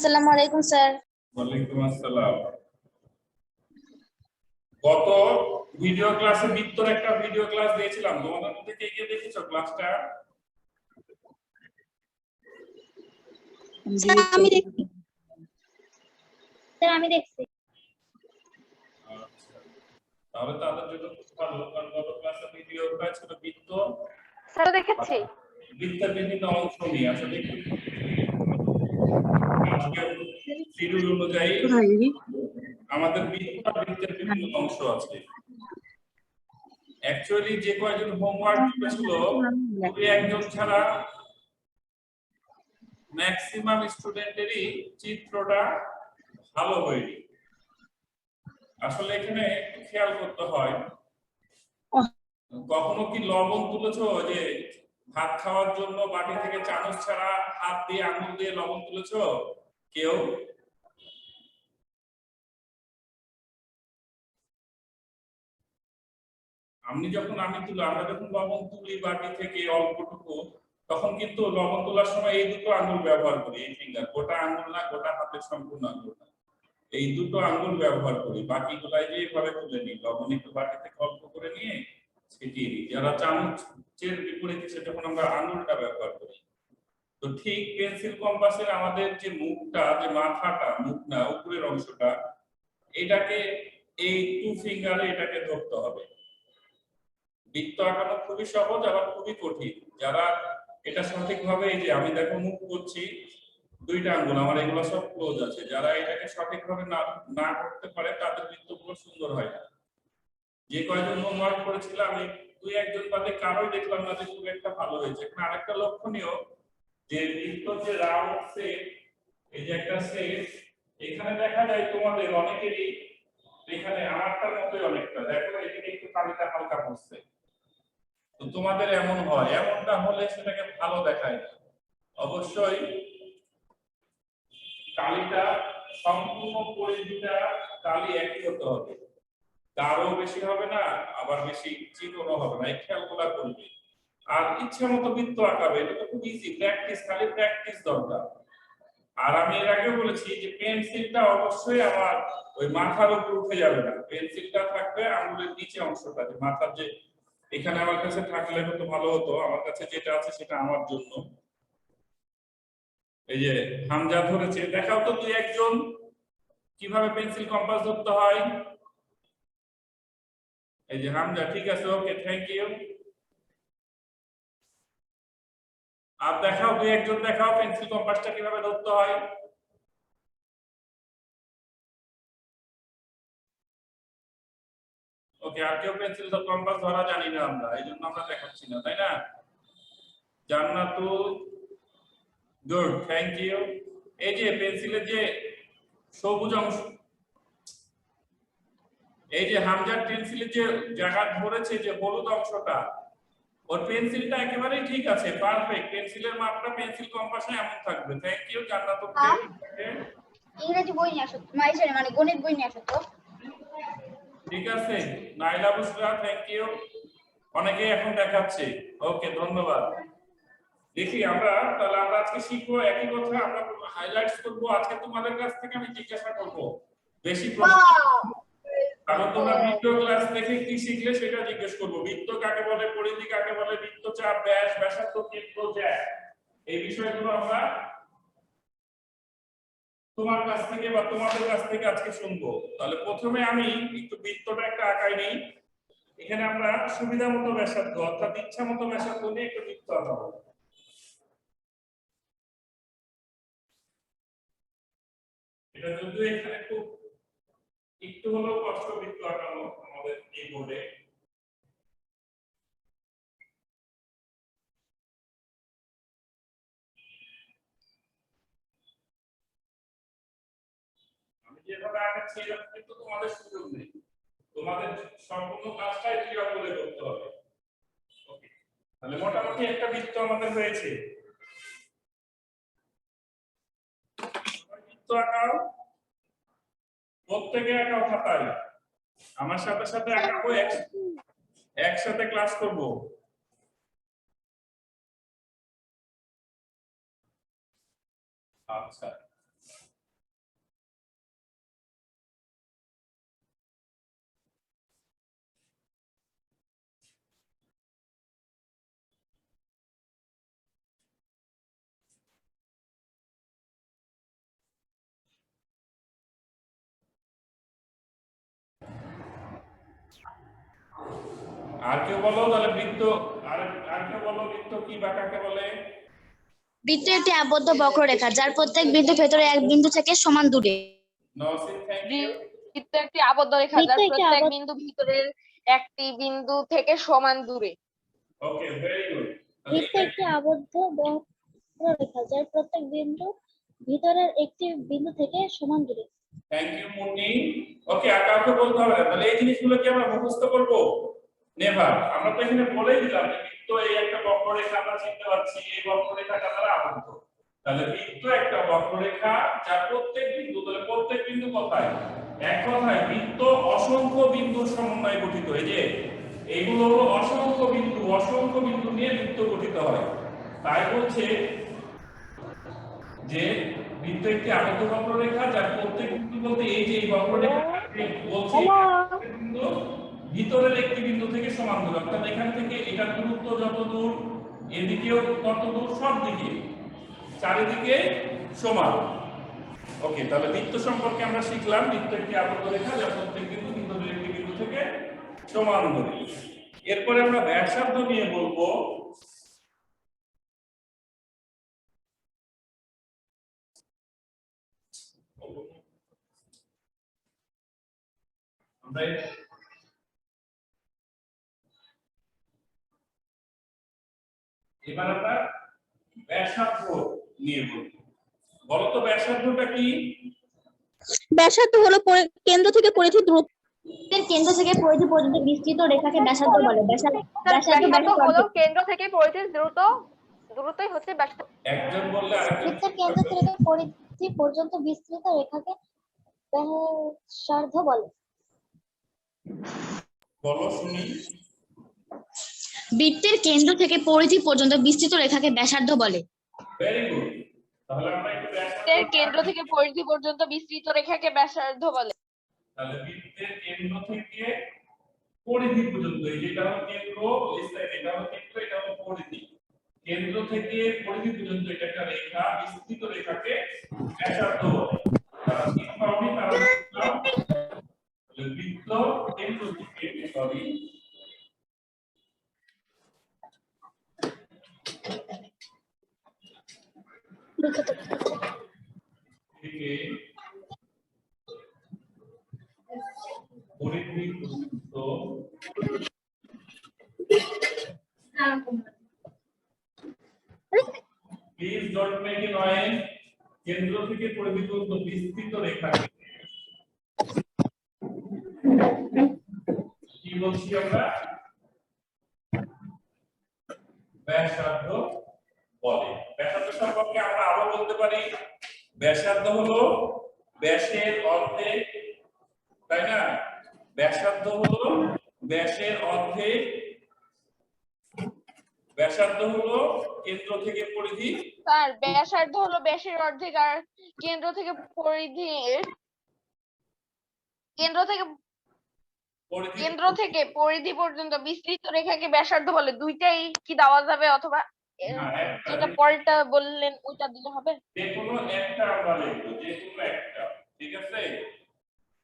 আসসালামু আলাইকুম স্যার। ওয়ালাইকুম আসসালাম। গত ভিডিও ক্লাসে বৃত্তর একটা ভিডিও ক্লাস দিয়েছিলাম, তোমাদের মধ্যে কে কে দেখেছো ক্লাসটা? স্যার আমি দেখছি। স্যার আমি দেখছি। আচ্ছা, তাহলে তাদের জন্য খুব ভালো, কারণ গত ক্লাসে ভিডিওটা ছিল বৃত্ত। স্যার দেখেছি। বৃত্তের বিভিন্ন অংশ নিয়ে আসলে শিডিউল অনুযায়ী আমাদের বৃত্তের বিভিন্ন অংশ আছে। অ্যাকচুয়ালি যে কয়েকজন হোমওয়ার্ক ছিল দুই একজন ছাড়া ম্যাক্সিমাম স্টুডেন্টেরই চিত্রটা ভালো হয়নি। আসলে এখানে একটু খেয়াল করতে হয়, কখনো কি লবণ তুলেছো যে ভাত খাওয়ার জন্য বাটি থেকে চামচ ছাড়া হাত দিয়ে আঙুল দিয়ে লবণ তুলেছো কেউ? আমরা যখন লবণ তুলি বাটি থেকে অল্পটুকু, তখন কিন্তু লবণ তোলার সময় এই দুটো আঙুল ব্যবহার করি, এই ফিঙ্গার, গোটা আঙুল না, গোটা হাতের সম্পূর্ণ আঙুল না, এই দুটো আঙুল ব্যবহার করি। বাকিগুলাই যে এভাবে তুলে নিই, লবণ একটু বাটি থেকে অল্প করে নিয়ে ছিটিয়ে দিই। যারা চামচের বিপরীতে সেটা যখন আমরা আঙুলটা ব্যবহার করি। তো ঠিক পেন্সিল কম্পাসের আমাদের যে মুখটা, যে মাথাটা, মুখ না উপরের অংশটা, এটাকে এই টু ফিঙ্গারে এটাকে ধরতে হবে। বৃত্ত আঁকানো খুবই সহজ আবার খুবই কঠিন। যারা এটা সঠিকভাবে, এই যে আমি দেখো মুখ করছি, দুইটা আঙ্গুল আমার এগুলো সব ক্লোজ আছে, যারা এটাকে সঠিকভাবে না করতে পারে তাদের বৃত্তগুলো সুন্দর হয় না। যে কয়জন হোমওয়ার্ক করেছিল আমি দুই একজন বাদে কারোই দেখলাম না যে খুব একটা ভালো হয়েছে। এখানে আরেকটা লক্ষণীয় যে বৃত্ত যে রাউন্ড শেপ, এই যে একটা শেপ, এখানে দেখা যায় তোমাদের অনেকেরই, এখানে আমারটার মতোই অনেকটা, দেখো এদিকে একটু কালিটা হালকা পড়ছে। তো তোমাদের এমন হয়, এমনটা হলে সেটাকে ভালো দেখায় না। অবশ্যই কালিটা সম্পূর্ণ পরিধিটা কালি একই হতে হবে, গাঢ় বেশি হবে না আবার বেশি চিকনও হবে না, এই খেয়ালগুলা করবে। আর ইচ্ছা মতো বৃত্ত আঁকাবে, এটা তো খুব ইজি, প্র্যাকটিস, খালি প্র্যাকটিস দরকার। আর আমি এর আগে বলেছি যে পেন্সিলটা অবশ্যই আমার ওই মাথার উপর উঠে যাবে না, পেন্সিলটা থাকবে আঙুলের নিচে অংশটা, যে মাথার যে এখানে আমার কাছে থাকলে তো ভালো হতো, আমার কাছে যেটা আছে সেটা আমার জন্য। এই যে হামজা ধরেছে, দেখাও তো দুই একজন কিভাবে পেন্সিল কম্পাস ধরতে হয়। এই যে হামজা, ঠিক আছে, ওকে, থ্যাংক ইউ। আর দেখাও দুই একজন, দেখাও পেন্সিল কম্পাসটা কিভাবে ধরতে হয়। ওকে, আর কেউ পেন্সিল কম্পাস ধরা জানি না আমরা, এই জন্য আমরা দেখাচ্ছি না, তাই না? জান্নাতুল, গুড, থ্যাংক ইউ। এই যে পেন্সিলের যে সবুজ অংশ, এই যে হামজার পেন্সিলের যে জায়গা ধরেছে যে হলুদ অংশটা, ওর পেন্সিলটা একেবারেই ঠিক আছে, পারফেক্ট, পেন্সিলের মাপটা পেন্সিল কম্পাসে এমন থাকবে। থ্যাংক ইউ জান্নাতুল। ইংরেজি বই নিয়ে আসো, মানে গণিত বই নিয়ে আসো তো। ঠিক আছে নাইলা বুসরা, থ্যাংক ইউ। অনেকে এখন দেখাচ্ছে, ওকে, ধন্যবাদ। দেখি আমরা তাহলে আমরা আজকে শিখবো একই কথা, আমরা হাইলাইটস করব। আজকে তোমাদের কাছ থেকে আমি জিজ্ঞাসা করব বেশি প্রশ্ন, কারণ তোমরা বৃত্ত ক্লাস দেখে কি শিখলে সেটা জিজ্ঞেস করব। বৃত্ত কাকে বলে, পরিধি কাকে বলে, বৃত্তচাপ, ব্যাস, ব্যাসার্ধ, কেন্দ্র, জ্যা, এই বিষয়গুলো আমরা তোমার কাছ থেকে বা তোমাদের কাছ থেকে আজকে শুনবো। তাহলে প্রথমে আমি একটু বৃত্তটা একটা আঁকাই নিই। এখানে আমরা সুবিধা মতো ব্যাসার্ধ অর্থাৎ ইচ্ছা মতো ব্যাসার্ধ নিয়ে একটু বৃত্ত আঁকাবো। এটা যদিও এখানে খুব একটু হলেও কষ্ট বৃত্ত আঁকানো আমাদের এই বোর্ডে। আমি যেভাবে আঁকাচ্ছি এরকম কিন্তু তোমাদের সুযোগ নেই, তোমাদের সম্পূর্ণ কাজটাই ক্লিয়ার করে করতে হবে। ওকে, তাহলে মোটামুটি একটা বৃত্ত আমাদের হয়েছে। বৃত্ত আঁকাও, প্রত্যেকে আঁকাও খাতায়, আমার সাথে সাথে আঁকাবো, একসাথে ক্লাস করব। আচ্ছা, আর কেউ বলো তাহলে বৃত্ত, আর কেউ বলো বৃত্ত কি বা কাকে বলে? বৃত্ত একটি আবদ্ধ বক্ররেখা যার প্রত্যেক বিন্দু ভেতরে এক বিন্দু থেকে সমান দূরে। Nowshin, thank you. বৃত্ত একটি আবদ্ধ রেখা যার প্রত্যেক বিন্দু ভিতরের একটি বিন্দু থেকে সমান দূরে। ওকে, ভেরি গুড। বৃত্ত একটি আবদ্ধ বক্ররেখা যার প্রত্যেক বিন্দু ভিতরের একটি বিন্দু থেকে সমান দূরে। Thank you Munni. ওকে, আর কাউকে বলতে হবে না। তাহলে এই জিনিসগুলো কি আমরা মুখস্থ করব? নেভার। আমরা তো এখানে বলেই দিলাম যে বৃত্ত এই একটা বক্ররেখা আমরা চিনতে পারছি, এই বক্ররেখাটা দ্বারা আবদ্ধ। তাহলে বৃত্ত একটা বক্ররেখা যার প্রত্যেক বিন্দু, তাহলে প্রত্যেক বিন্দু কোথায়? এক কথায় বৃত্ত অসংখ্য বিন্দুর সমন্বয়ে গঠিত। এই যে এইগুলো হলো অসংখ্য বিন্দু নিয়ে বৃত্ত গঠিত হয়। তাই বলছে যে বৃত্ত একটি আবদ্ধ বক্ররেখা যার প্রত্যেক বিন্দু বলতে এই যে এই বক্ররেখা বলছে বিন্দু ভিতরের একটি বিন্দু থেকে সমান দূর, অর্থাৎ এখান থেকে এটার দূরত্ব যত দূর, এদিকেও তত দূর, সব দিকে চারিদিকে সমান। ওকে, তাহলে বৃত্ত সম্পর্কে আমরা শিখলাম। বৃত্ত একটি আবদ্ধ রেখা যার প্রত্যেক বিন্দু ভিতরের একটি বিন্দু থেকে সমান দূরে। এরপরে আমরা ব্যাসার্ধ নিয়ে বলবো। এবার আমরা ব্যাসার্ধ নিয়ে বলবো। বলো তো ব্যাসার্ধটা কি? ব্যাসার্ধ হলো কেন্দ্র থেকে পরিধি দূরত্ব। বৃত্তের কেন্দ্র থেকে পরিধি পর্যন্ত বিস্তৃত রেখাকে ব্যাসার্ধ বলে। ব্যাসার্ধ হলো কেন্দ্র থেকে পরিধির দূরত্বই হচ্ছে ব্যাসার্ধ। একজন বললে আরেকজন। বৃত্তের কেন্দ্র থেকে পরিধি পর্যন্ত বিস্তৃত রেখাকে ব্যাসার্ধ বলে। বলো শুনি। বৃত্তের কেন্দ্র থেকে পরিধি পর্যন্ত বিস্তৃত রেখাকে ব্যাসার্ধ বলে। Very good. তাহলে আমরা একটু বৃত্তের কেন্দ্র থেকে পরিধি পর্যন্ত বিস্তৃত রেখাকে ব্যাসার্ধ বলে। তাহলে বৃত্তের কেন্দ্র থেকে পরিধি পর্যন্ত, এই যেটা হলো কেন্দ্র, এই সাইড এটা হলো কেন্দ্র, এটা হলো পরিধি। কেন্দ্র থেকে পরিধি পর্যন্ত এটা একটা রেখা, বিস্তৃত রেখাকে ব্যাসার্ধ বলে। তাহলে কি হবে? তাহলে বৃত্ত কেন্দ্র থেকে পরিধি পর্যন্ত please don't make a noise. কেন্দ্র থেকে পরিধি পর্যন্ত বিস্তৃত রেখাকে কি বলছি আমরা? ব্যাসার্ধ বলে। ব্যাসার্ধ সম্পর্কে আমরা আরো বলতে পারি, ব্যাসার্ধ হলো ব্যাসের অর্ধেক, তাই না? ব্যাসার্ধ হলো ব্যাসের অর্ধেক। ব্যাসার্ধ হলো কেন্দ্র থেকে পরিধি। স্যার ব্যাসার্ধ হলো ব্যাসের অর্ধেক, আর কেন্দ্র থেকে পরিধি পর্যন্ত বিস্তৃত রেখাকে ব্যাসার্ধ বলে। দুইটাই কি দেওয়া যাবে, অথবা যেটা পরেরটা বললেন ওইটা দিলে হবে? যে কোনো একটা আমরা লিখব, যে কোনো একটা, ঠিক আছে?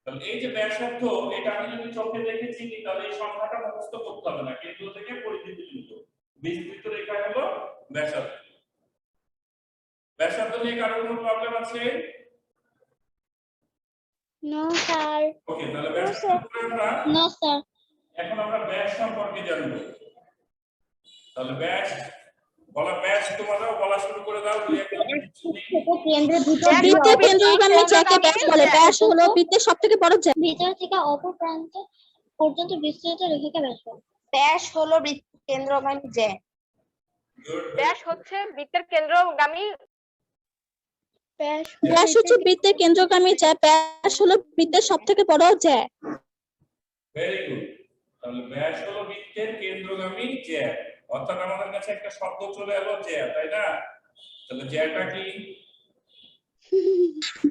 তাহলে এই যে ব্যাসার্ধ, এটা আমি যদি চোখে দেখে চিনি তাহলে এই সংখ্যাটা মুখস্থ করতে হবে না। কেন্দ্র থেকে পরিধি পর্যন্ত বিস্তৃত রেখা হলো ব্যাসার্ধ। ব্যাসার্ধ নিয়ে কারো কোনো প্রবলেম আছে? No sir. ওকে, তাহলে ব্যাসার্ধ আমরা নো স্যার। এখন আমরা ব্যাস সম্পর্কে জানব। তাহলে ব্যাস ব্যাস তোমরাও বলা শুরু করে দাও। বৃত্তের কেন্দ্রগামী যাকে ব্যাস বলে। ব্যাস হলো বৃত্তের সবথেকে বড় জ্যা। ভিতর থেকে অপর প্রান্ত পর্যন্ত বিস্তৃত রেখাকে ব্যাস বলে। ব্যাস হলো বৃত্তের কেন্দ্রগামী জ্যা। ব্যাস হচ্ছে বৃত্তের কেন্দ্রগামী। ব্যাস হচ্ছে বৃত্তের কেন্দ্রগামী জ্যা। ব্যাস হলো বৃত্তের সবথেকে বড় জ্যা। Very good. তাহলে ব্যাস হলো বৃত্তের কেন্দ্রগামী জ্যা। অর্থাৎ আমাদের কাছে একটা শব্দ চলে এলো জ্যা, তাই না? তাহলে জ্যাটা কি?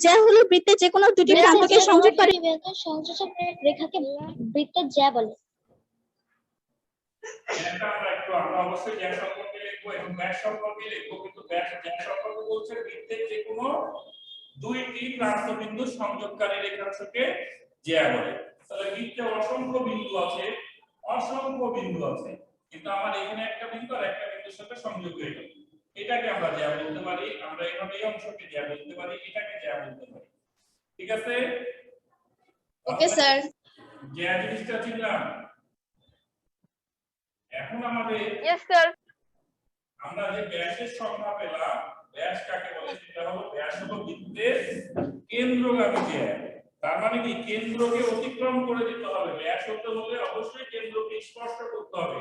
জ্যা হলো বৃত্তের যে কোনো দুটি প্রান্তকে সংযোগকারী সংযোজক রেখাকে বৃত্তের জ্যা বলে। এটা আমরা অবশ্যই জ্যা সম্পর্কে লিখবো এবং ব্যাস সম্পর্কে লিখবো, কিন্তু ব্যাস জ্যা সম্পর্কে বলছে বৃত্তের যে কোনো দুইটি প্রান্তবিন্দু সংযোগকারী রেখাংশকে জ্যা বলে। তাহলে বৃত্তে অসংখ্য বিন্দু আছে, অসংখ্য বিন্দু আছে, কিন্তু আমার এখানে একটা বিন্দু আর একটা বিন্দুর সাথে সংযোগ হয়ে গেল, এটাকে আমরা জ্যা বলতে পারি। আমরা এভাবে এই অংশকে জ্যা বলতে পারি, এটাকে জ্যা বলতে পারি। ঠিক আছে? Okay sir. জ্যা জিনিসটা চিনলাম। এখন আমাদের ইয়েস স্যার। আমরা যে ব্যাসের সংজ্ঞা পেলাম, ব্যাস কাকে বলে, সেটা হলো ব্যাস হলো বৃত্তের কেন্দ্রগামী জ্যা। তার মানে কি কেন্দ্রকে অতিক্রম করে যেতে হবে। ব্যাস হতে হলে অবশ্যই কেন্দ্রকে স্পর্শ করতে হবে,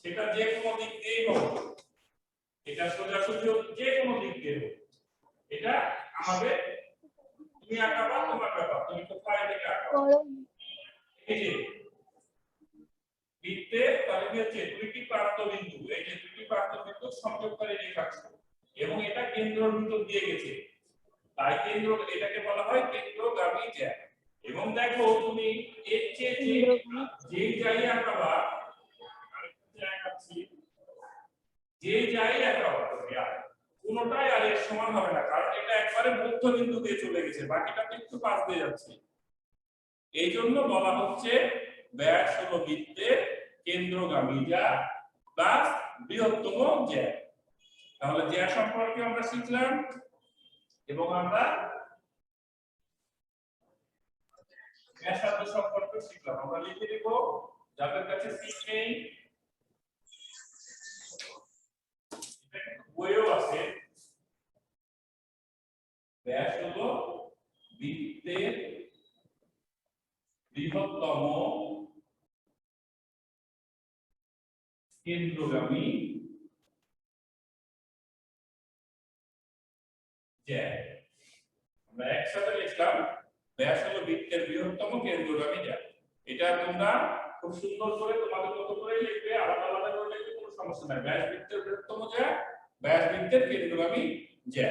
সেটা যে কোনো দিক দিয়েই হোক, এটা সোজাসুজি হোক, যে কোনো দিক দিয়ে হোক। এটা আমাদের তুমি আঁকাবা, তোমার ব্যাপার, তুমি কোথায় থেকে আঁকাবা। এই যে বৃত্তে তাহলে কি হচ্ছে দুইটি প্রান্ত বিন্দু, এই যে দুইটি প্রান্ত বিন্দু সংযোগকারী রেখাংশ, এবং এটা কেন্দ্রের ভিতর দিয়ে গেছে, তাই কেন্দ্র, এটাকে বলা হয় কেন্দ্রগামী জ্যা। এবং দেখো তুমি এর চেয়ে যে যাই আঁকাবা, আরেকটা আঁকাচ্ছি, যে যাই আঁকাবা তুমি আর কোনটাই আর এর সমান হবে না, কারণ এটা একবারে মধ্যবিন্দু দিয়ে চলে গেছে, বাকিটা তো একটু পাশ দিয়ে যাচ্ছে। এই জন্য বলা হচ্ছে ব্যাস হলো বৃত্তের কেন্দ্রগামী জ্যা প্লাস বৃহত্তম জ্যা। তাহলে জ্যা সম্পর্কে আমরা শিখলাম, এবং আমরা ব্যাসার্ধ সম্পর্কে শিখলাম। আমরা লিখে দেব, যাদের কাছে সিট নেই, এটা কিন্তু বইও আছে, ব্যাস হলো বৃত্তের বৃহত্তম কেন্দ্রগামী জ্যা। আমরা একসাথে লিখলাম ব্যাস হলো বৃত্তের বৃহত্তম কেন্দ্রগামী জ্যা। এটা তোমরা খুব সুন্দর করে তোমাদের মতো করে লিখবে, আলাদা আলাদা করে লিখবে, কোনো সমস্যা নাই। ব্যাস বৃত্তের বৃহত্তম জ্যা, ব্যাস বৃত্তের কেন্দ্রগামী জ্যা।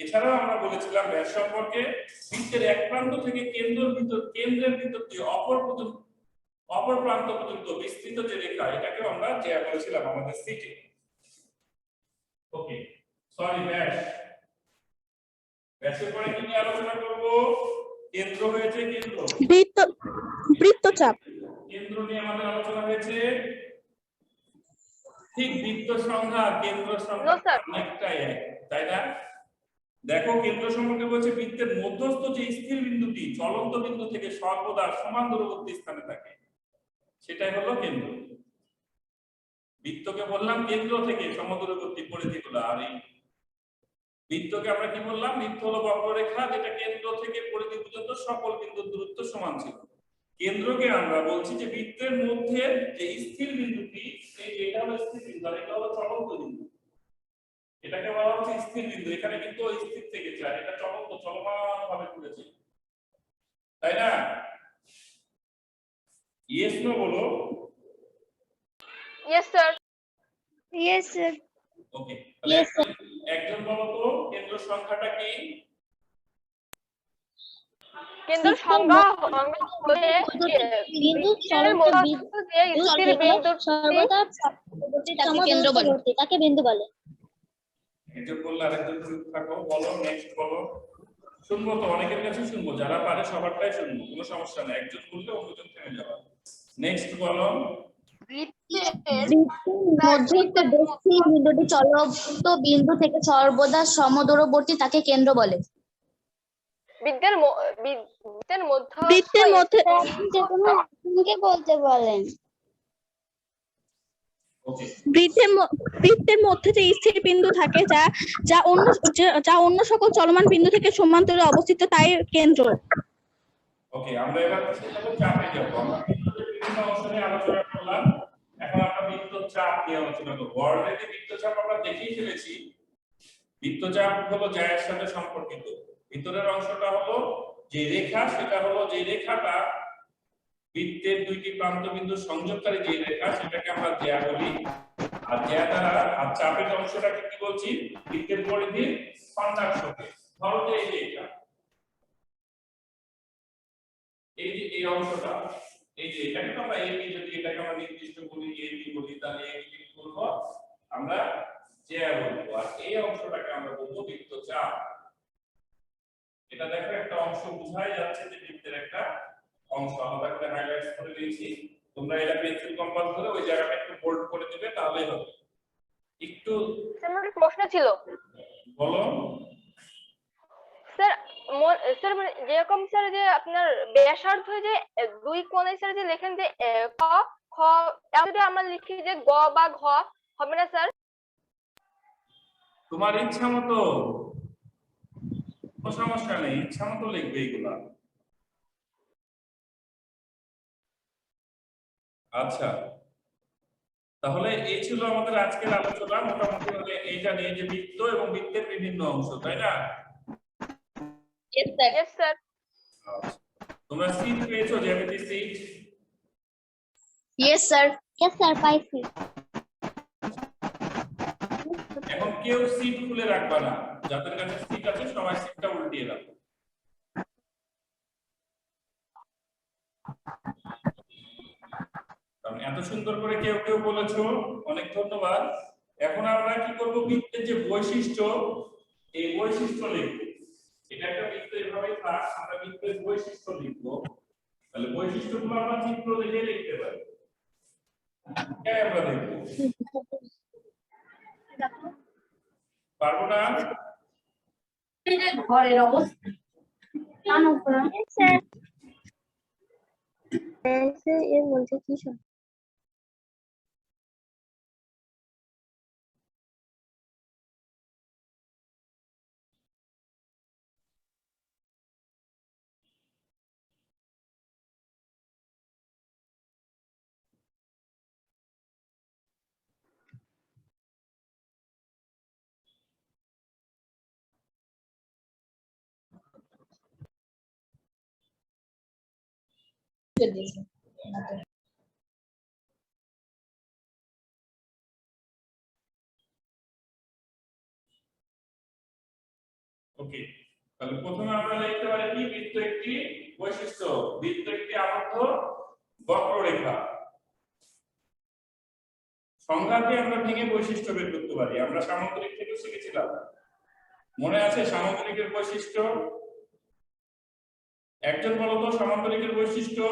এছাড়াও আমরা বলেছিলাম ব্যাস সম্পর্কে বৃত্তের এক প্রান্ত থেকে কেন্দ্রের ভিতর দিয়ে অপর প্রান্ত পর্যন্ত বিস্তৃত যে রেখা, এটাকে আমরা জ্যা বলেছিলাম আমাদের সিটে। ওকে, সরি, ব্যাসের পরে কি নিয়ে আলোচনা করব? কেন্দ্র হয়েছে, বৃত্তচাপ। কেন্দ্র নিয়ে আমাদের আলোচনা হয়েছে। ঠিক বৃত্ত সংখ্যা কেন্দ্র সংখ্যা অনেকটাই এক, তাই না? দেখো কেন্দ্র সম্পর্কে বলছে বৃত্তের মধ্যস্থ যে স্থির বিন্দুটি চলন্ত বিন্দু থেকে সর্বদা সমান দূরবর্তী স্থানে থাকে, সেটাই হলো কেন্দ্র। বৃত্তকে বললাম কেন্দ্র থেকে সমদূরবর্তী পরিধিগুলো, আর এই বৃত্তকে আমরা কি বললাম? বৃত্ত হলো বক্ররেখা যেটা কেন্দ্র থেকে পরিধি পর্যন্ত সকল বিন্দুর দূরত্ব সমান ছিল। কেন্দ্রকে আমরা বলছি যে বৃত্তের মধ্যে যে স্থির বিন্দুটি, এই যে এটা হলো স্থির বিন্দু আর এটা হলো চলন্ত বিন্দু, এটাকে বলা হচ্ছে স্থির বিন্দু। এখানে কিন্তু স্থির থেকেছে আর এটা চলমান ভাবে ঘুরেছে, তাই না? ইয়েস নো বলো। Yes sir. Yes sir. Okay, একজন বলো তো কেন্দ্র সংখ্যাটা কি? কেন্দ্র সংজ্ঞা হলে বৃত্তের মধ্যস্থ যে স্থির বিন্দু সর্বদা তাকে কেন্দ্র বলে। তাকে বিন্দু বলে। একজন বললে আরেকজন চুপ থাকো, বলো নেক্সট বলো। শুনবো তো, অনেকের কাছে শুনবো, যারা পারে সবারটাই শুনবো, কোনো সমস্যা নেই। একজন বললে অন্যজন থেমে যাবে। নেক্সট বলো। মধ্যস্থ স্থির বিন্দুটি চলন্ত বিন্দু থেকে সর্বদা সমদূরবর্তী, তাকে কেন্দ্র বলে। বৃত্তের মধ্যে বলতে বলেন। ওকে, বৃত্তের মধ্যে যে স্থির বিন্দু থাকে যা অন্য সকল চলমান বিন্দু থেকে সমান্তরালে অবস্থিত, তাই কেন্দ্র। ওকে, আমরা এবার চাপে যাবো। আমরা বিভিন্ন অংশ নিয়ে আলোচনা করলাম, এখন আমরা বৃত্তচাপ নিয়ে আলোচনা করব। অলরেডি বৃত্তচাপ আমরা দেখেই ফেলেছি। বৃত্তচাপ হলো জ্যায়ের সাথে সম্পর্কিত। ভিতরের অংশটা হলো যে রেখা, সেটা হলো যে রেখাটা বৃত্তের দুইটি প্রান্ত বিন্দু সংযোগকারী যে রেখা, সেটাকে আমরা জ্যা বলি। আর জ্যা দ্বারা, আর চাপের অংশটাকে কি বলছি? বৃত্তের পরিধির খন্ডাংশকে। ধরো যে এই রেখা, এই যে এই অংশটা, এই যে এটাকে আমরা এবি, যদি এটাকে আমরা নির্দিষ্ট বলি এবি বলি, তাহলে এবি কি বলবো? আমরা জ্যা বলবো। আর এই অংশটাকে আমরা বলবো বৃত্তচাপ। এটা দেখো একটা অংশ বোঝাই যাচ্ছে যে বৃত্তের একটা অংশ, আমরা করে হাইলাইট করে দিয়েছি। তো তোমরা এটা পেন্সিল কম্পাস ধরে ওই জায়গাটা একটু বোল্ড করে দিবে তাহলেই হবে। একটু স্যার আমার একটা প্রশ্ন ছিল বলো। স্যার। স্যার মানে যেরকম স্যার যে আপনার ব্যাসার্ধ যে দুই কোণে স্যার যে লেখেন যে ক খ, যদি আমরা লিখি যে গ বা ঘ হবে না স্যার? তোমার ইচ্ছা মতো, কোনো সমস্যা নেই, ইচ্ছা মতো লিখবে এগুলা। আচ্ছা, তাহলে এই ছিল আমাদের আজকের আলোচনা। মোটামুটি ভাবে এই জানি যে বৃত্ত এবং বৃত্তের বিভিন্ন অংশ, তাই না? Yes sir. আচ্ছা, তোমরা সিট পেয়েছো, জ্যামিতি sheet? Yes sir. Yes, sir, পাইছি। এখন কেউ সিট খুলে রাখবা না, যাদের কাছে সিট আছে সবাই সিটটা উল্টিয়ে রাখো। কারণ এত সুন্দর করে কেউ কেউ বলেছো, অনেক ধন্যবাদ। এখন আমরা কি করব, বৃত্তের যে বৈশিষ্ট্য, এই বৈশিষ্ট্য লিখব। এটা একটা বৃত্ত এভাবে থাক, আমরা বৃত্তের বৈশিষ্ট্য লিখব। তাহলে বৈশিষ্ট্যগুলো আমরা চিত্র দেখে লিখতে পারি। হ্যাঁ, আমরা দেখব পারবো না? ঘরের অবস্থা এর মধ্যে কি সব? ওকে, তাহলে প্রথমে আমরা লিখতে পারি কি, বৃত্ত একটি বৈশিষ্ট্য। বৃত্ত একটি আবদ্ধ বক্ররেখা। সংজ্ঞাকে আমরা ভেঙে বৈশিষ্ট্য বের করতে পারি। আমরা সামগ্রিক থেকে শিখেছিলাম, মনে আছে সামগ্রিকের বৈশিষ্ট্য? একজন বলো তো সামগ্রিকের বৈশিষ্ট্য।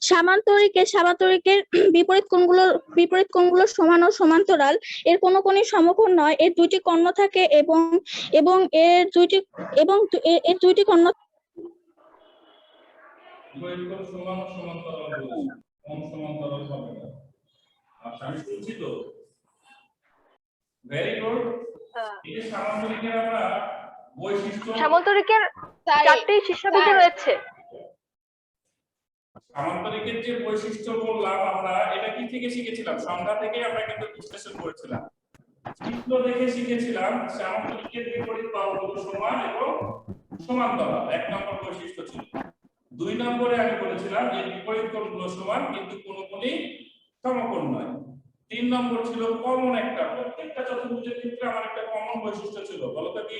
সামান্তরিকের বিপরীত কোণগুলো সমান ও সমান্তরাল। এর কোনো কোণই সমকোণ নয়। এর দুইটি কর্ণ থাকে এবং এবং এর দুইটি এবং এর দুইটি কর্ণ বিপরীত কোণ সমান ও সমান্তরাল বলেছি, কোণ সমান্তরাল হবে না। আচ্ছা, আমি শুনছি তো, ভেরি গুড। এই যে সামগ্রিকের আমরা বৈশিষ্ট্য, সামন্তরিকের চারটি শীর্ষবিন্দু রয়েছে। সামান্তরিকের যে বৈশিষ্ট্য বললাম আমরা, এটা কি থেকে শিখেছিলাম? সংজ্ঞা থেকে আমরা কিন্তু বিশ্লেষণ করেছিলাম, চিত্র দেখে শিখেছিলাম। সামান্তরিকের বিপরীত বাহুগুলো সমান এবং সমান্তরাল এক নম্বর বৈশিষ্ট্য ছিল। দুই নম্বরে আমি বলেছিলাম যে বিপরীত কোণগুলো সমান কিন্তু কোনো কোণই সমকোণ নয়। তিন নম্বর ছিল কমন একটা, প্রত্যেকটা চতুর্ভুজের ক্ষেত্রে আমার একটা কমন বৈশিষ্ট্য ছিল, বলো তো কি?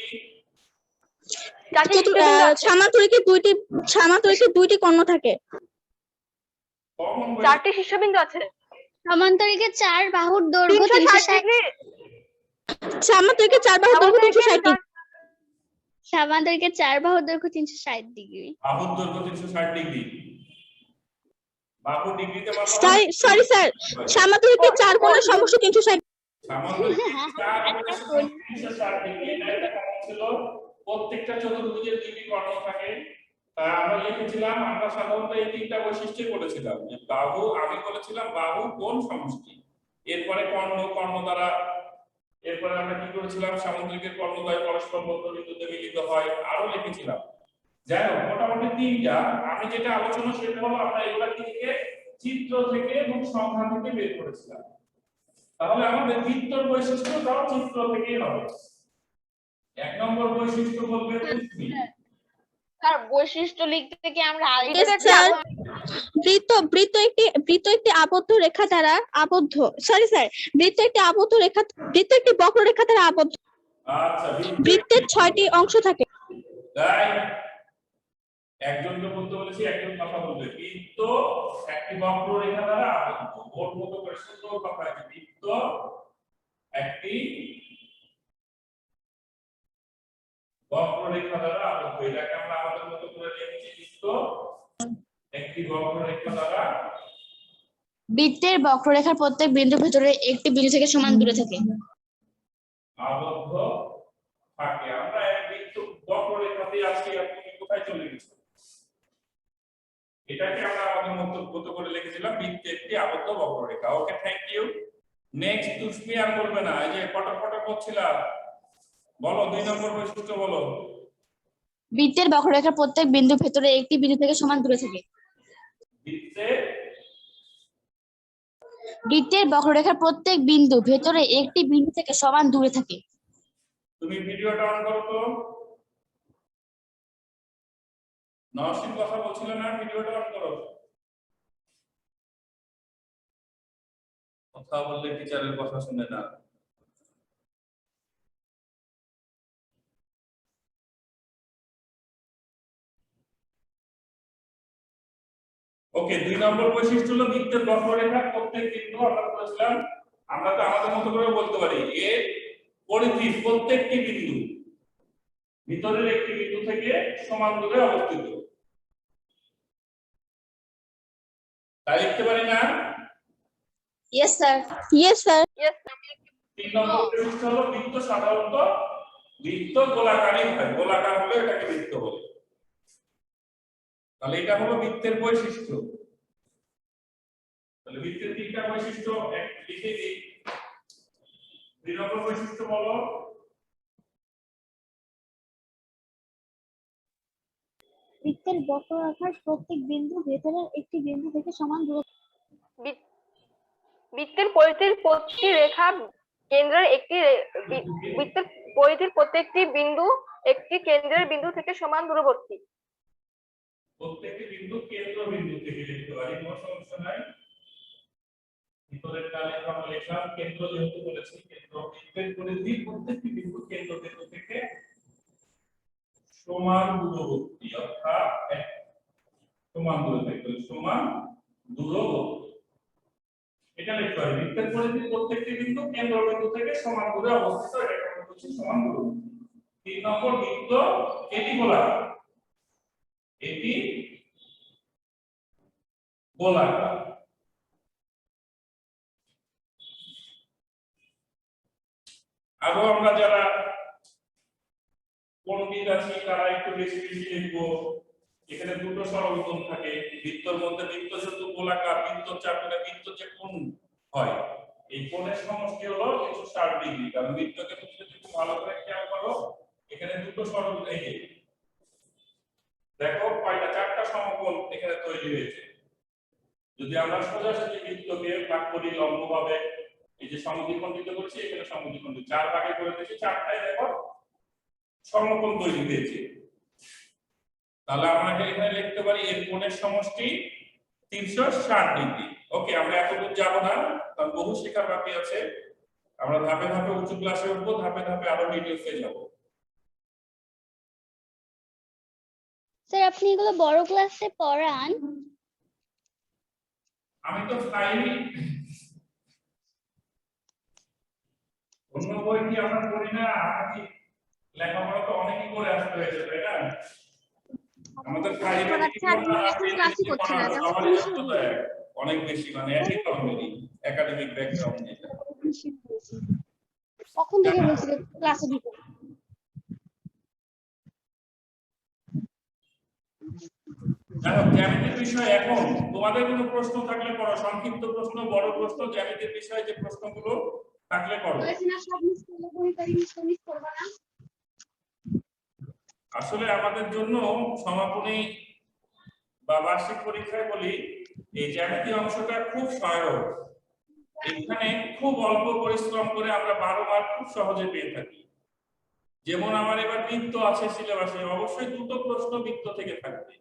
সামান্তরিকের দুইটি কর্ণ থাকে। কমন চারটি শীর্ষবিন্দু আছে। সমান্তরিকের চার বাহুর দৈর্ঘ্য 360 ডিগ্রি। সামান্তরিকের চার বাহুর দৈর্ঘ্য 360 ডিগ্রি। সমান্তরিকের চার বাহুর দৈর্ঘ্য 360 ডিগ্রি। বাহুর দৈর্ঘ্য 360 ডিগ্রি। বাহু ডিগ্রিতে মাপা হয়। সরি স্যার, সামান্তরিকের চার কোণের সমষ্টি 360। সামান্তরিকের চার কোণের সমষ্টি 360 ডিগ্রি। এটা একটা কমন ছিল। প্রত্যেকটা চতুর্ভুজের দুইটি কর্ণ থাকে। আমরা লিখেছিলাম, আমরা সাধারণত এই তিনটা বৈশিষ্ট্য বলেছিলাম যে বাহু, আমি বলেছিলাম বাহু কোণ সমষ্টি, এরপরে কর্ণ, কর্ণ দ্বারা, এরপরে আমরা কি করেছিলাম, সামুদ্রিকের কর্ণদ্বয় পরস্পর বদ্ধ বিন্দুতে মিলিত হয়, আরো লিখেছিলাম। যাই হোক, মোটামুটি তিনটা। আমি যেটা আলোচনা সেটা হলো আমরা এগুলা থেকে চিত্র থেকে এবং সংখ্যা থেকে বের করেছিলাম। তাহলে আমাদের বৃত্তর বৈশিষ্ট্যটাও চিত্র থেকেই হবে। এক নম্বর বৈশিষ্ট্য বলবে তুমি। তার বৈশিষ্ট্য লিখতে কি আমরা আগে বৃত্ত একটি আবদ্ধ রেখা দ্বারা আবদ্ধ। সরি স্যার, বৃত্ত একটি বক্ররেখা দ্বারা আবদ্ধ। আচ্ছা, বৃত্তের 6টি অংশ থাকে। তাই একজনকে বলতে বলেছি, একজন কথা বলবে। বৃত্ত একটি বক্ররেখা দ্বারা আবদ্ধ। ওর মতো করে সুন্দর কথা আছে, বৃত্ত একটি বক্ররেখা দ্বারা আবদ্ধ। এটাকে আমরা আমাদের মতো করে লিখছি বৃত্ত একটি বক্ররেখা দ্বারা বৃত্তের বক্ররেখার প্রত্যেক বিন্দু ভেতরে একটি বিন্দু থেকে সমান দূরে থাকে। আবদ্ধ থাকে। আমরা এক বৃত্ত বক্ররেখাতে আছি, আপনি কোথায় চলে গেছেন? এটাকে আমরা আমাদের মতো করে লিখেছিলাম বৃত্তে একটি আবদ্ধ বক্ররেখা। ওকে, থ্যাংক ইউ। নেক্সট তুষ্মি আর বলবে না, এই যে ফটো করছিলাম, বলো 2 নম্বর বৈশিষ্ট্য বলো। বৃত্তের বক্ররেখার প্রত্যেক বিন্দু ভেতরে একটি বিন্দু থেকে সমান দূরে থাকে। বৃত্তের বক্ররেখার প্রত্যেক বিন্দু ভেতরে একটি বিন্দু থেকে সমান দূরে থাকে। তুমি ভিডিওটা অন করো তো। নরসিং কথা বলছিল না, ভিডিওটা অন করো। কথা বললে টিচারের কথা শুনে না। ওকে, 2 নম্বর বৈশিষ্ট্য হলো বৃত্তের বক্ররেখার প্রত্যেক বিন্দু, আমরা বলেছিলাম আমরা তো আমাদের মতো করে বলতে পারি এর পরিধি প্রত্যেকটি বিন্দু ভিতরের একটি বিন্দু থেকে সমান দূরে অবস্থিত। তাই লিখতে পারি না? Yes sir. Yes sir. Yes, 3 নম্বর বৈশিষ্ট্য হলো বৃত্ত সাধারণত বৃত্ত গোলাকারই হয়, গোলাকার হলে এটাকে বৃত্ত বলে। তাহলে এটা হলো বৃত্তের বৈশিষ্ট্য। তাহলে বৃত্তের 3টা বৈশিষ্ট্য এক লিখে দিই। 2 নম্বর বৈশিষ্ট্য বলো। বৃত্তের বক্ররেখার প্রত্যেক বিন্দু ভেতরের একটি বিন্দু থেকে সমান দূরে। বৃত্তের পরিধির প্রতিটি রেখা কেন্দ্রের একটি বৃত্তের পরিধির প্রত্যেকটি বিন্দু একটি কেন্দ্রের বিন্দু থেকে সমান দূরবর্তী। প্রত্যেকটি বিন্দু কেন্দ্র বিন্দু থেকে লিখতে পারি, কোনো সমস্যা নাই। ভিতরের কালে আমরা লিখলাম কেন্দ্র, যেহেতু বলেছি কেন্দ্র, বৃত্তের পরিধি প্রত্যেকটি বিন্দু কেন্দ্র বিন্দু থেকে সমান দূরবর্তী, অর্থাৎ সমান দূরে থাকবে, সমান দূরবর্তী। এটা লিখতে পারি বৃত্তের পরিধি প্রত্যেকটি বিন্দু কেন্দ্র বিন্দু থেকে সমান দূরে অবস্থিত, এটাকে আমরা বলছি সমান দূরবর্তী। 3 নম্বর বৃত্ত এটি গোলাকার, এটি গোলাকার। আরো আমরা যারা পণ্ডিত আছি তারা একটু বেশি বেশি লিখবো। এখানে দুটো সরলকোণ থাকে, বৃত্তের মধ্যে বৃত্ত যেহেতু গোলাকার, বৃত্ত চাপে বৃত্ত যে কোণ হয়, এই কোণের সমষ্টি হলো 160 ডিগ্রি। কারণ বৃত্তকে তুমি যদি খুব ভালো করে খেয়াল করো, এখানে দুটো সরল, এই যে দেখো কয়টা, 4টা সমকোণ এখানে তৈরি হয়েছে। যদি আমরা সোজাসুজি বৃত্তকে ভাগ করি লম্বভাবে, এই যে সমদ্বিখণ্ডিত করছি, এখানে সমদ্বিখণ্ডিত 4 ভাগে করে দিয়েছি, 4টাই দেখো সমকোণ তৈরি হয়েছে। তাহলে আমরা এখানে লিখতে পারি এর কোণের সমষ্টি 360 ডিগ্রি। ওকে, আমরা এতদূর যাব না, কারণ বহু শেখার বাকি আছে। আমরা ধাপে ধাপে উচ্চ ক্লাসে উঠবো, ধাপে ধাপে আরো ডিটেইলসে যাব। স্যার আপনি এগুলো বড় ক্লাসে পড়ান? আমি তো চাইনি, অন্য বই কি আমরা পড়ি না? আমাকে লেখাপড়া তো অনেকই করে আসতে হয়েছে, তাই না? আমাদের অনেক বেশি, মানে একই ধরনেরই একাডেমিক ব্যাকগ্রাউন্ড। কখন থেকে বলছিল ক্লাসে ঢুকো? দেখো জ্যামিতির বিষয়, এখন তোমাদের কোনো প্রশ্ন থাকলে করো, সংক্ষিপ্ত প্রশ্ন, বড় প্রশ্ন, জ্যামিতির বিষয়ে যে প্রশ্নগুলো থাকলে করো। আসলে আমাদের জন্য সমাপনী বা বার্ষিক পরীক্ষায় বলি এই জ্যামিতি অংশটা খুব সহায়ক। এখানে খুব অল্প পরিশ্রম করে আমরা 12 মার্ক খুব সহজে পেয়ে থাকি। যেমন আমার এবার বৃত্ত আছে সিলেবাসে, অবশ্যই 2টো প্রশ্ন বৃত্ত থেকে থাকবে।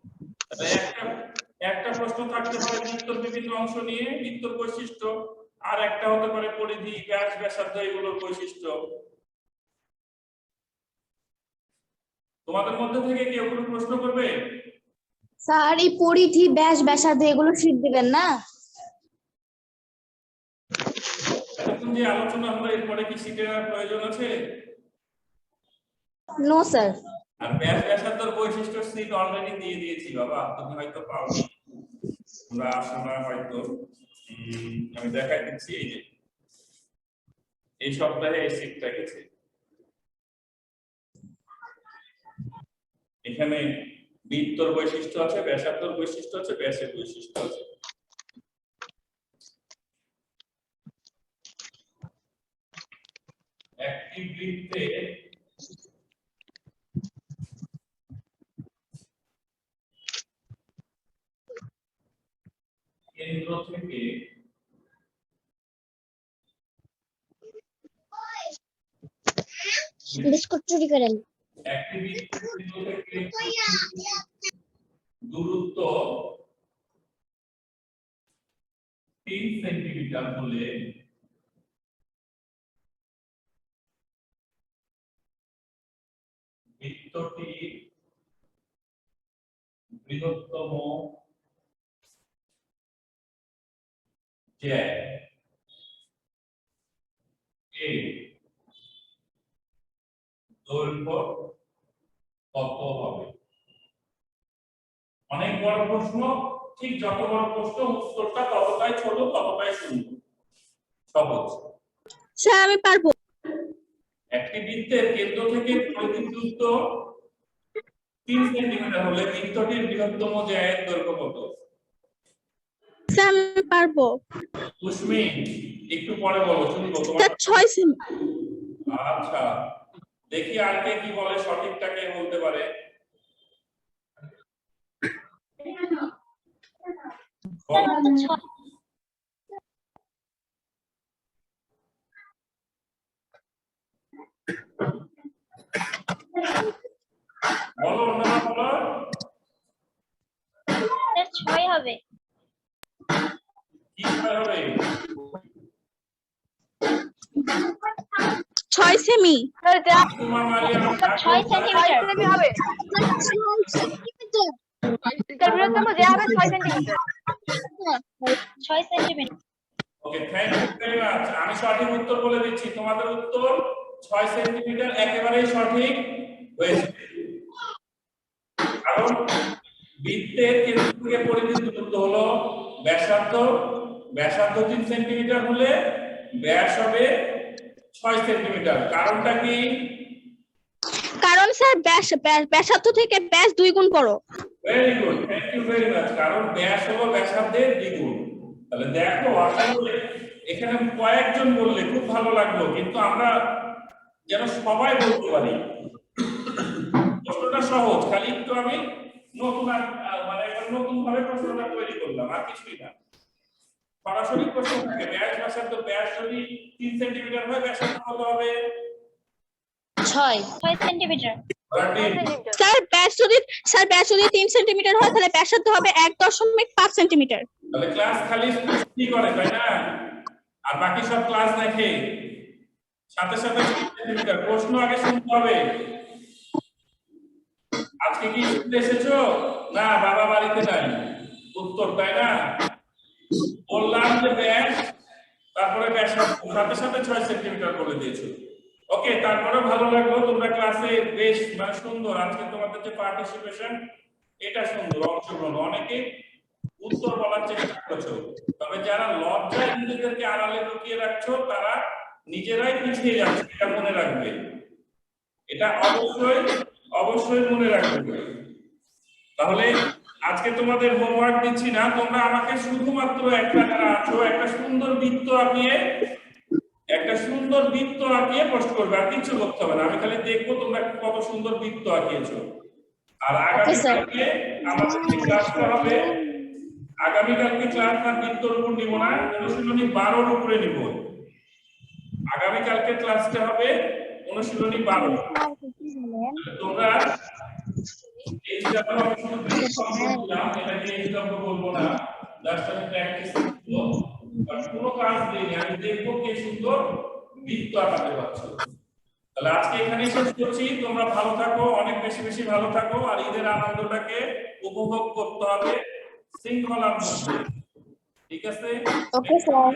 একটা প্রশ্ন থাকতে পারে বৃত্তর বিভিন্ন অংশ নিয়ে, বৃত্তর বৈশিষ্ট্য, আর একটা হতে পারে পরিধি, ব্যাস, ব্যাসার্ধ, এগুলোর বৈশিষ্ট্য। তোমাদের মধ্যে থেকে কেউ কোনো প্রশ্ন করবে? স্যার এই পরিধি, ব্যাস, ব্যাসার্ধ এগুলো শীট দিবেন না? এতক্ষণ যে আলোচনা হলো, এরপরে কি শীটের প্রয়োজন আছে? No sir. আর ব্যাসার্ধর বৈশিষ্ট্য সিট অলরেডি দিয়ে দিয়েছি বাবা, তুমি হয়তো পাওনি, তোমরা আসো না হয়তো। আমি দেখাই দিচ্ছি, এই যে এই সপ্তাহে এই সিটটা গেছে। এখানে বৃত্তর বৈশিষ্ট্য আছে, ব্যাসার্ধর বৈশিষ্ট্য আছে, ব্যাসের বৈশিষ্ট্য আছে। একটি বৃত্তে কেন্দ্র থেকে বিস্কুট চুরি করেন। একটি বৃত্তের কেন্দ্র থেকে দূরত্ব 3 সেন্টিমিটার হলে বৃত্তটি বৃহত্তম জ্যা এর দৈর্ঘ্য কত হবে? অনেক বড় প্রশ্ন, ঠিক যত বড় প্রশ্ন উত্তরটা ততটাই ছোট, ততটাই সুন্দর, সহজ। স্যার আমি পারবো। একটি বৃত্তের কেন্দ্র থেকে পরিধির দূরত্ব 3 সেন্টিমিটার হলে বৃত্তটির বৃহত্তম জ্যায়ের দৈর্ঘ্য কত? স্যার আমি পারবো। কুসমি একটু পরে বলো, শুনবো তোমার। Sir 6 semi. আচ্ছা, দেখি আর কে কি বলে, সঠিকটা কে বলতে পারে? বলো না, বলো। 6 হবে। কি হবে? 6 সেমি। স্যার যা তোমার মারিয়া 6 সেন্টিমিটার সেমি হবে, তার বৃহত্তম যে হবে 6 centimetre. 6 centimetre. Okay, thank you very much. আমি সঠিক উত্তর বলে দিচ্ছি, তোমাদের উত্তর 6 সেন্টিমিটার একেবারেই সঠিক হয়েছে। কারণ বৃত্তের কেন্দ্র থেকে পরিধির দূরত্ব হলো ব্যাসার্ধ, ব্যাসার্ধ 3 সেন্টিমিটার হলে ব্যাস হবে 6 সেন্টিমিটার। কারণটা কি? কারণ স্যার ব্যাসার্ধ থেকে ব্যাস 2 গুণ বড়। Very good, thank you very much. কারণ ব্যাস হলো ব্যাসার্ধের দ্বিগুণ। তাহলে দেখো, আসলে এখানে কয়েকজন বললে খুব ভালো লাগলো, কিন্তু আমরা যেন সবাই বলতে পারি। প্রশ্নটা সহজ, খালি একটু আমি নতুন মানে নতুন ভাবে প্রশ্নটা তৈরি করলাম, আর কিছুই না। সরাসরি প্রশ্ন থাকে, ব্যাস ব্যাসার্ধ, ব্যাস যদি 3 সেন্টিমিটার হয় ব্যাসার্ধ কত হবে? 6 সেন্টিমিটার। স্যার ব্যাস যদি 3 সেন্টিমিটার হয় তাহলে ব্যাসার্ধ হবে 1.5 সেন্টিমিটার। তাহলে ক্লাস খালি কি করে, তাই না? আর বাকি সব ক্লাস দেখে, সাথে সাথে সেন্টিমিটার। প্রশ্ন আগে শুনতে হবে। আজকে কি স্কুলে এসেছো? না, বাবা বাড়িতে নাই, উত্তর, তাই না? বললাম যে ব্যাস, তারপরে ব্যাসার্ধ, সাথে সাথে 6 সেন্টিমিটার করে দিয়েছো। ওকে, তারপরে ভালো লাগলো, তোমরা ক্লাসে বেশ মানে সুন্দর, আজকে তোমাদের যে পার্টিসিপেশন এটা সুন্দর, অংশগ্রহণ, অনেকে উত্তর বলার চেষ্টা করছো। তবে যারা লজ্জায় নিজেদেরকে আড়ালে লুকিয়ে রাখছো তারা নিজেরাই পিছিয়ে যাচ্ছে, এটা মনে রাখবে। এটা অবশ্যই অবশ্যই মনে রাখবে। তাহলে আজকে তোমাদের হোমওয়ার্ক দিচ্ছি না, তোমরা আমাকে শুধুমাত্র একটা আছো একটা সুন্দর বৃত্ত আঁকিয়ে পোস্ট করবে, আর কিছু করতে হবে না। আমি খালি দেখবো তোমরা কত সুন্দর বৃত্ত আঁকিয়েছো। আর আগামীকালকে আমাদের যে ক্লাসটা হবে, আগামীকালকে ক্লাস না বৃত্তর উপর নিব না, অনুশীলনী 12 এর উপরে নিব। আগামীকালকে ক্লাসটা হবে অনুশীলনী 12। তোমরা এই যে আমরা বললাম, এটা নিয়ে এক্সাম্পল বলবো না, জাস্ট আমি প্র্যাকটিস করব। আর কোনো কাজ নেই, আমি দেখবো কে সুন্দর বৃত্ত আঁকাতে পারছো। তাহলে আজকে এখানেই শেষ করছি। তোমরা ভালো থাকো, অনেক বেশি বেশি ভালো থাকো, আর ঈদের আনন্দটাকে উপভোগ করতে হবে শৃঙ্খলার মধ্যে। ঠিক আছে? Okay sir.